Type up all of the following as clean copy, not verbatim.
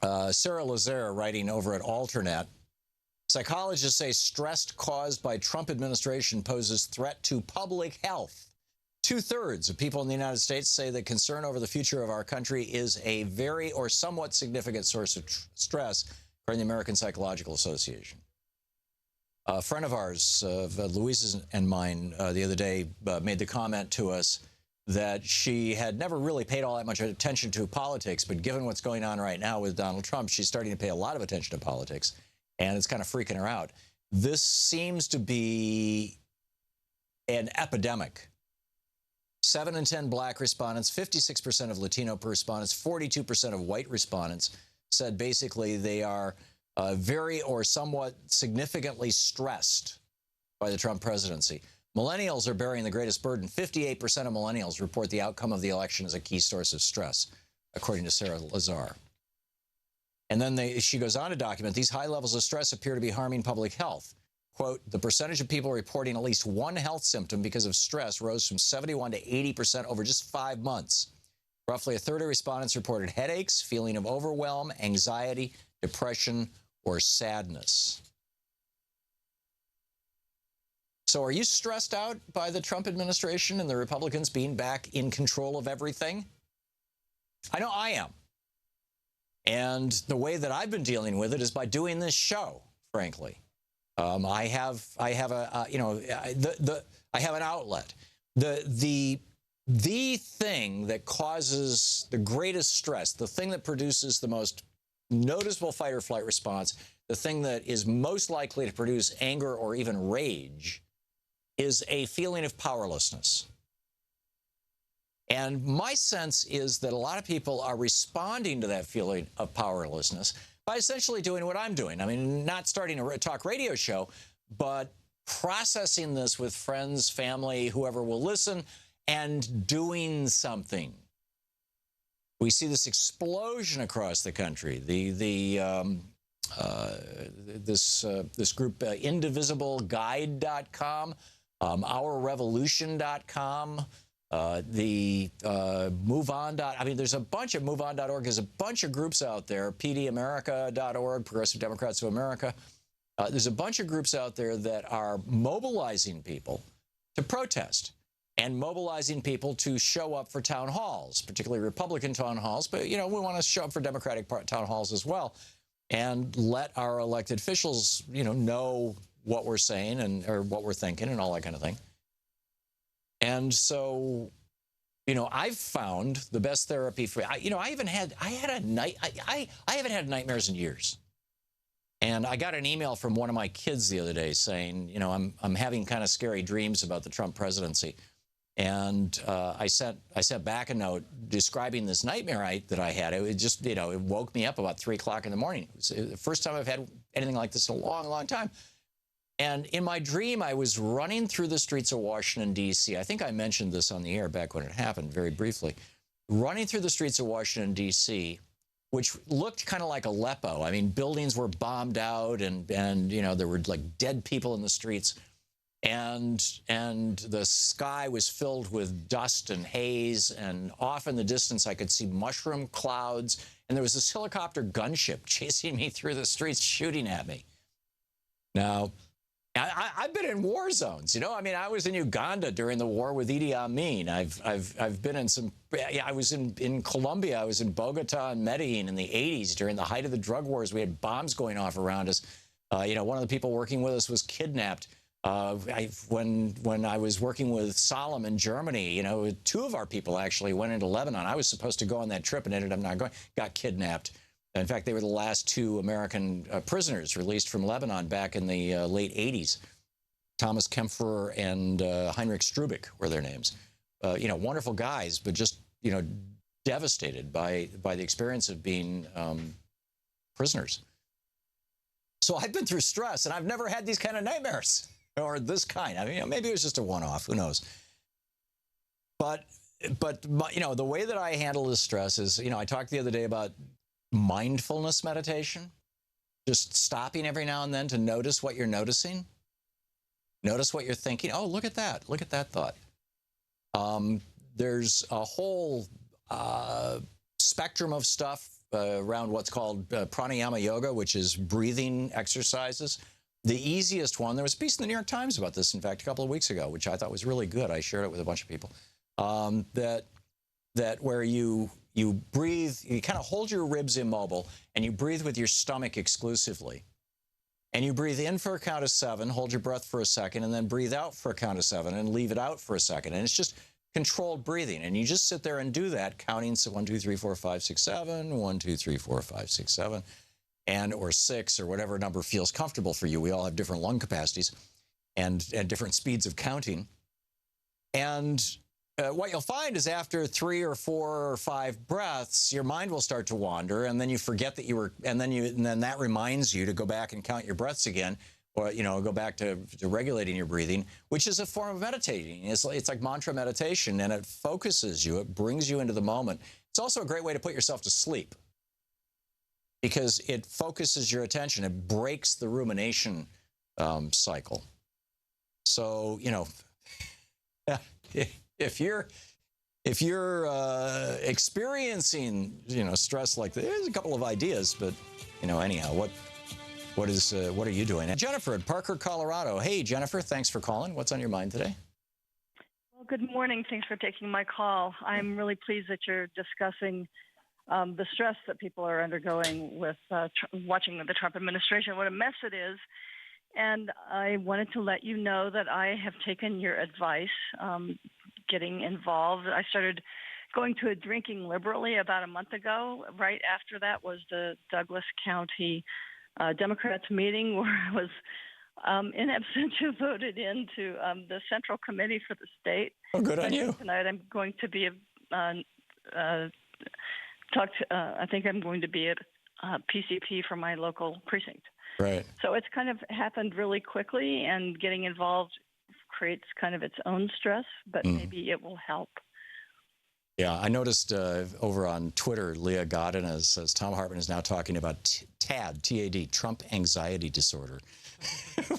Sarah Lazare, writing over at Alternet, psychologists say stress caused by Trump administration poses threat to public health. 2/3 of people in the United States say that concern over the future of our country is a very or somewhat significant source of stress, according to the American Psychological Association. A friend of ours, Louise's and mine, the other day made the comment to us that she had never really paid all that much attention to politics, but given what's going on right now with Donald Trump, she's starting to pay a lot of attention to politics, and it's kind of freaking her out. This seems to be an epidemic. 7 in 10 black respondents, 56% of Latino respondents, 42% of white respondents said basically they are very or somewhat significantly stressed by the Trump presidency. Millennials are bearing the greatest burden. 58% of millennials report the outcome of the election as a key source of stress, according to Sarah Lazare. And then she goes on to document these high levels of stress appear to be harming public health. Quote, the percentage of people reporting at least one health symptom because of stress rose from 71 to 80% over just 5 months. Roughly a third of respondents reported headaches, feeling of overwhelm, anxiety, depression, or sadness. So are you stressed out by the Trump administration and the Republicans being back in control of everything? I know I am. And the way that I've been dealing with it is by doing this show, frankly. I have an outlet. The thing that causes the greatest stress, the thing that produces the most noticeable fight or flight response, the thing that is most likely to produce anger or even rage, is a feeling of powerlessness. And my sense is that a lot of people are responding to that feeling of powerlessness by essentially doing what I'm doing. I mean, not starting a talk radio show, but processing this with friends, family, whoever will listen, and doing something. We see this explosion across the country. This group, indivisibleguide.com, ourrevolution.com, MoveOn. I mean, there's a bunch of MoveOn.org. There's a bunch of groups out there, pdamerica.org, Progressive Democrats of America. There's a bunch of groups out there that are mobilizing people to protest and mobilizing people to show up for town halls, particularly Republican town halls. But, you know, we want to show up for Democratic town halls as well and let our elected officials, you know what we're saying and or what we're thinking and all that kind of thing. And so, you know, I've found the best therapy for, I haven't had nightmares in years. And I got an email from one of my kids the other day saying, you know, I'm having kind of scary dreams about the Trump presidency. And I sent back a note describing this nightmare that I had. It just, you know, it woke me up about 3 o'clock in the morning. It was the first time I've had anything like this in a long, long time. And in my dream, I was running through the streets of Washington, D.C. I think I mentioned this on the air back when it happened, very briefly. Running through the streets of Washington, D.C., which looked kind of like Aleppo. I mean, buildings were bombed out, and you know, there were like dead people in the streets. And the sky was filled with dust and haze, and off in the distance, I could see mushroom clouds. And there was this helicopter gunship chasing me through the streets, shooting at me. Now, I've been in war zones, you know. I mean, I was in Uganda during the war with Idi Amin. I've been in some. Yeah, I was in Colombia. I was in Bogota and Medellin in the 80s during the height of the drug wars. We had bombs going off around us. You know, one of the people working with us was kidnapped. When I was working with Solemn in Germany, you know, 2 of our people actually went into Lebanon. I was supposed to go on that trip and ended up not going. Got kidnapped. In fact, they were the last 2 American prisoners released from Lebanon back in the late 80s. Thomas Kempfer and Heinrich Strubik were their names. You know, wonderful guys, but just, you know, devastated by the experience of being prisoners. So I've been through stress, and I've never had these kind of nightmares, or this kind. I mean, you know, maybe it was just a one-off. Who knows? But you know, the way that I handle this stress is, you know, I talked the other day about mindfulness meditation, just stopping every now and then to notice what you're noticing. Notice what you're thinking. Oh, look at that. Look at that thought. There's a whole spectrum of stuff around what's called pranayama yoga, which is breathing exercises. The easiest one, there was a piece in the New York Times about this, in fact, a couple of weeks ago, which I thought was really good. I shared it with a bunch of people. That where you breathe, you kind of hold your ribs immobile, and you breathe with your stomach exclusively. And you breathe in for a count of 7, hold your breath for a second, and then breathe out for a count of 7 and leave it out for a second. And it's just controlled breathing. And you just sit there and do that, counting 1, 2, 3, 4, 5, 6, 7, 1, 2, 3, 4, 5, 6, 7, and or 6, or whatever number feels comfortable for you. We all have different lung capacities and different speeds of counting. And what you'll find is after 3 or 4 or 5 breaths, your mind will start to wander, and then you forget that you were, and then that reminds you to go back and count your breaths again, or go back to regulating your breathing, which is a form of meditating. It's like mantra meditation, and it focuses you. It brings you into the moment. It's also a great way to put yourself to sleep because it focuses your attention. It breaks the rumination cycle. So if you're experiencing stress like this, there's a couple of ideas, but anyhow, what are you doing? And Jennifer at Parker, Colorado. Hey, Jennifer, thanks for calling. What's on your mind today? Well, good morning. Thanks for taking my call. I'm really pleased that you're discussing the stress that people are undergoing with watching the Trump administration. What a mess it is. And I wanted to let you know that I have taken your advice, getting involved. I started going to a drinking liberally about a month ago. Right after that was the Douglas County Democrats meeting where I was in absentia voted into the Central Committee for the state. Oh, good on you. Tonight I'm going to be I think I'm going to be at PCP for my local precinct. Right. So it's kind of happened really quickly, and getting involved creates kind of its own stress, but maybe it will help. Yeah, I noticed over on Twitter, Leah Godin says Thom Hartmann is now talking about TAD, T-A-D, Trump Anxiety Disorder,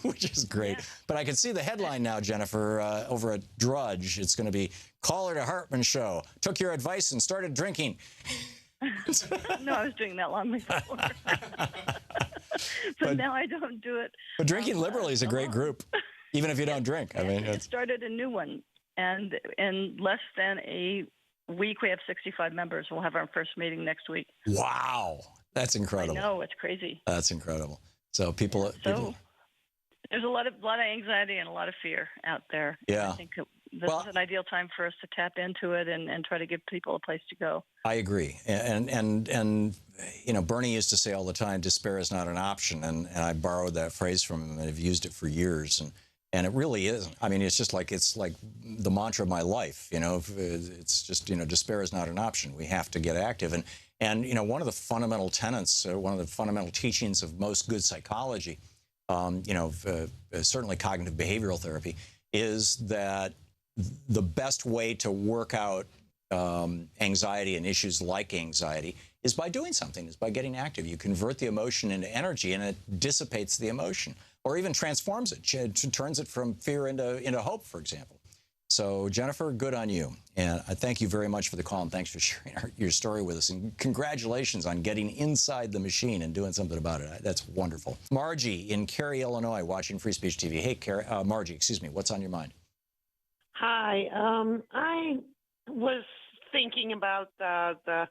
which is great. Yeah. But I can see the headline now, Jennifer, over at Drudge. It's going to be, Caller to Hartmann Show, took your advice and started drinking. No, I was doing that long before. but now I don't do it. But drinking liberally is a great group, even if you don't drink. I mean, it started a new one, and in less than a week, we have 65 members. We'll have our first meeting next week. Wow, that's incredible. I know, it's crazy. That's incredible. So people. There's a lot of anxiety and a lot of fear out there. Yeah. I think this is an ideal time for us to tap into it and try to give people a place to go. I agree. And Bernie used to say all the time, despair is not an option. And I borrowed that phrase from him and I've used it for years. And it really isn't. I mean, it's like the mantra of my life. It's just, despair is not an option. We have to get active. And one of the fundamental tenets, one of the fundamental teachings of most good psychology, certainly cognitive behavioral therapy, is that the best way to work out anxiety and issues like anxiety is by doing something, is by getting active. You convert the emotion into energy and it dissipates the emotion or even transforms it, turns it from fear into hope, for example. So, Jennifer, good on you. And I thank you very much for the call, and thanks for sharing your story with us. And congratulations on getting inside the machine and doing something about it. That's wonderful. Margie in Cary, Illinois, watching Free Speech TV. Hey, Margie, excuse me. What's on your mind? Hi. I was thinking about the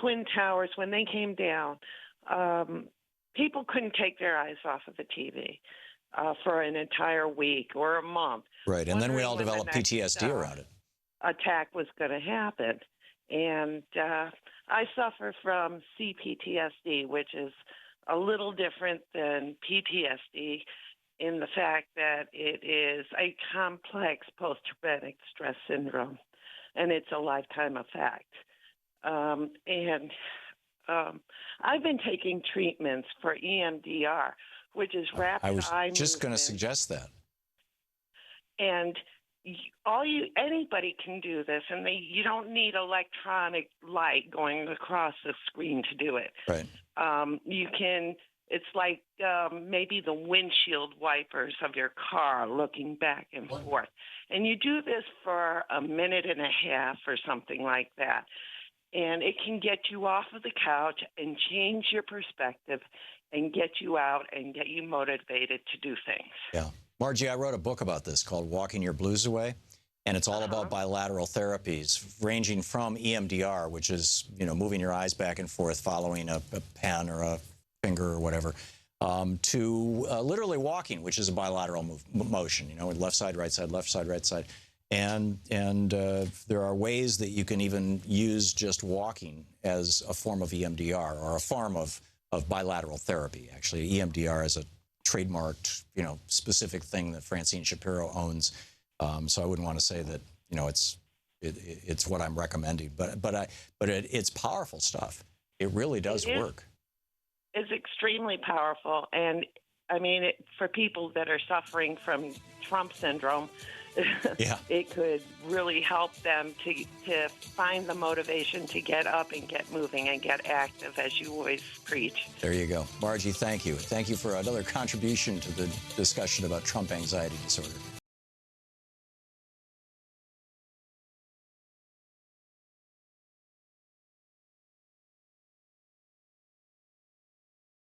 Twin Towers when they came down. People couldn't take their eyes off of the TV for an entire week or a month. Right, and then we all developed PTSD around it. Attack was going to happen. And I suffer from CPTSD, which is a little different than PTSD in the fact that it is a complex post-traumatic stress syndrome, and it's a lifetime effect. I've been taking treatments for EMDR, which is rapid eye movement. I was just going to suggest that. And anybody can do this, and you don't need electronic light going across the screen to do it. Right. You can. It's like maybe the windshield wipers of your car looking back and forth. And you do this for a minute and a half or something like that. and it can get you off of the couch and change your perspective and get you out and get you motivated to do things. Yeah. Margie, I wrote a book about this called Walking Your Blues Away, and it's all about bilateral therapies ranging from EMDR, which is, moving your eyes back and forth, following a pen or a finger or whatever, to literally walking, which is a bilateral motion, with left side, right side. And there are ways that you can even use just walking as a form of EMDR or a form of bilateral therapy. Actually, EMDR is a trademarked, specific thing that Francine Shapiro owns. So I wouldn't want to say that, it's what I'm recommending, but it's powerful stuff. It really does work. It's extremely powerful, and I mean, for people that are suffering from Trump syndrome, yeah, it could really help them to find the motivation to get up and get moving and get active, as you always preach. There you go. Margie, thank you. Thank you for another contribution to the discussion about Trump anxiety disorder.